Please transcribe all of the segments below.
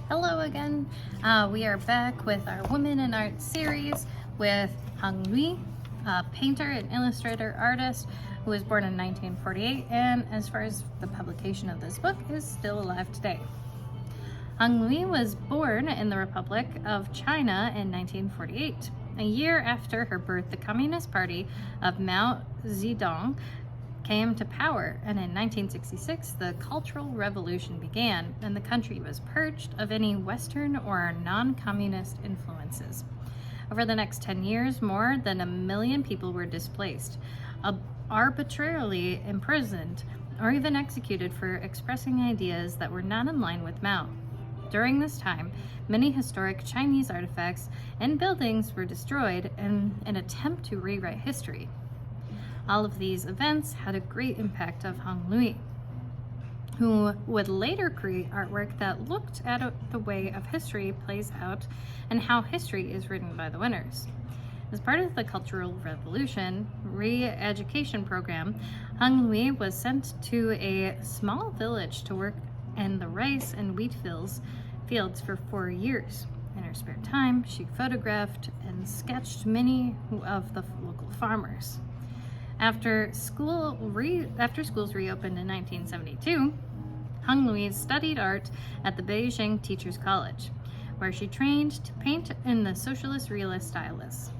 Hello again. We are back with our Women in Art series with Hung Lui, a painter and illustrator artist who was born in 1948 and, as far as the publication of this book, is still alive today. Hung Lui was born in the Republic of China in 1948. A year after her birth, the Communist Party of Mao Zedong came to power, and in 1966 the Cultural Revolution began, and the country was purged of any Western or non-communist influences. Over the next 10 years, more than 1 million people were displaced, arbitrarily imprisoned, or even executed for expressing ideas that were not in line with Mao. During this time, many historic Chinese artifacts and buildings were destroyed in an attempt to rewrite history. All of these events had a great impact on Hung Lui, who would later create artwork that looked at the way of history plays out and how history is written by the winners. As part of the Cultural Revolution re-education program, Hung Lui was sent to a small village to work in the rice and wheat fields for 4 years. In her spare time, she photographed and sketched many of the local farmers. After schools reopened in 1972, Hung Lui studied art at the Beijing Teachers College, where she trained to paint in the socialist realist styles.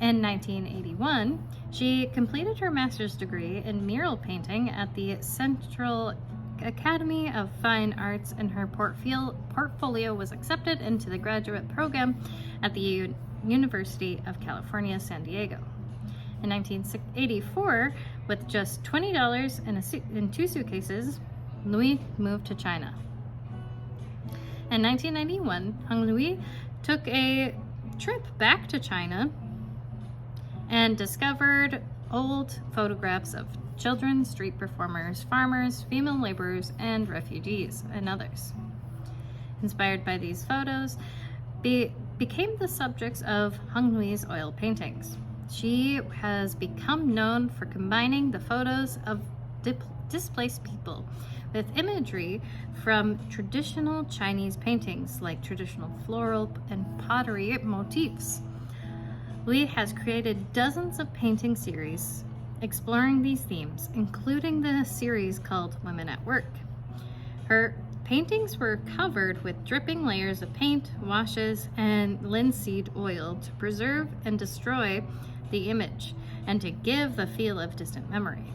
In 1981, she completed her master's degree in mural painting at the Central Academy of Fine Arts, and her portfolio was accepted into the graduate program at the University of California, San Diego. In 1984, with just $20 in 2 suitcases, Lui moved to China. In 1991, Hung Lui took a trip back to China and discovered old photographs of children, street performers, farmers, female laborers, and refugees, and others. Inspired by these photos, became the subjects of Hung Lui's oil paintings. She has become known for combining the photos of displaced people with imagery from traditional Chinese paintings like traditional floral and pottery motifs. Lui has created dozens of painting series exploring these themes, including the series called Women at Work. Her paintings were covered with dripping layers of paint, washes, and linseed oil to preserve and destroy the image and to give the feel of distant memory.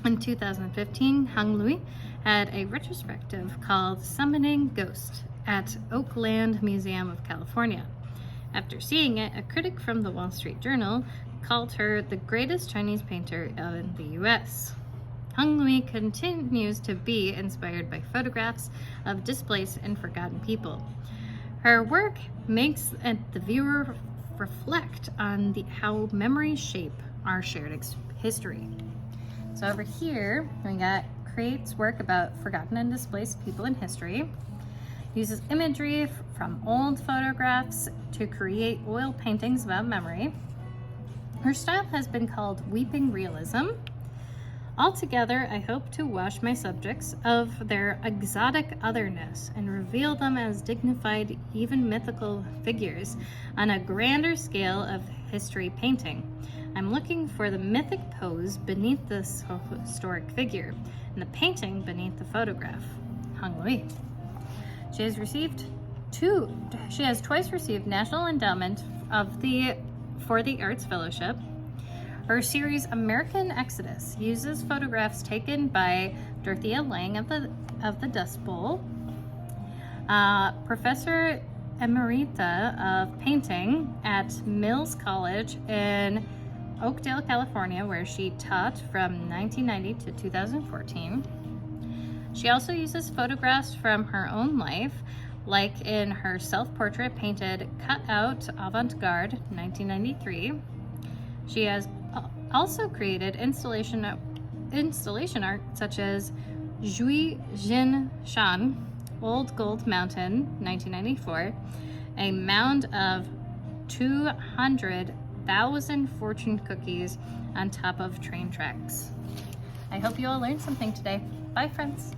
In 2015, Hung Lui had a retrospective called Summoning Ghost at Oakland Museum of California. After seeing it, a critic from the Wall Street Journal called her the greatest Chinese painter in the US. Hung Lui continues to be inspired by photographs of displaced and forgotten people. Her work makes the viewer reflect on how memories shape our shared history. So over here, we got creates work about forgotten and displaced people in history, uses imagery from old photographs to create oil paintings about memory. Her style has been called weeping realism. Altogether, I hope to wash my subjects of their exotic otherness and reveal them as dignified, even mythical figures on a grander scale of history painting. I'm looking for the mythic pose beneath this historic figure and the painting beneath the photograph. Hung Lui. She has twice received National Endowment for the Arts Fellowship. Her series American Exodus uses photographs taken by Dorothea Lange of the Dust Bowl, Professor Emerita of Painting at Mills College in Oakdale, California, where she taught from 1990 to 2014. She also uses photographs from her own life, like in her self-portrait painted Cut Out Avant-Garde 1993. She has also created installation art such as Zhui Jin Shan, Old Gold Mountain 1994, a mound of 200,000 fortune cookies on top of train tracks. I hope you all learned something today. Bye, friends.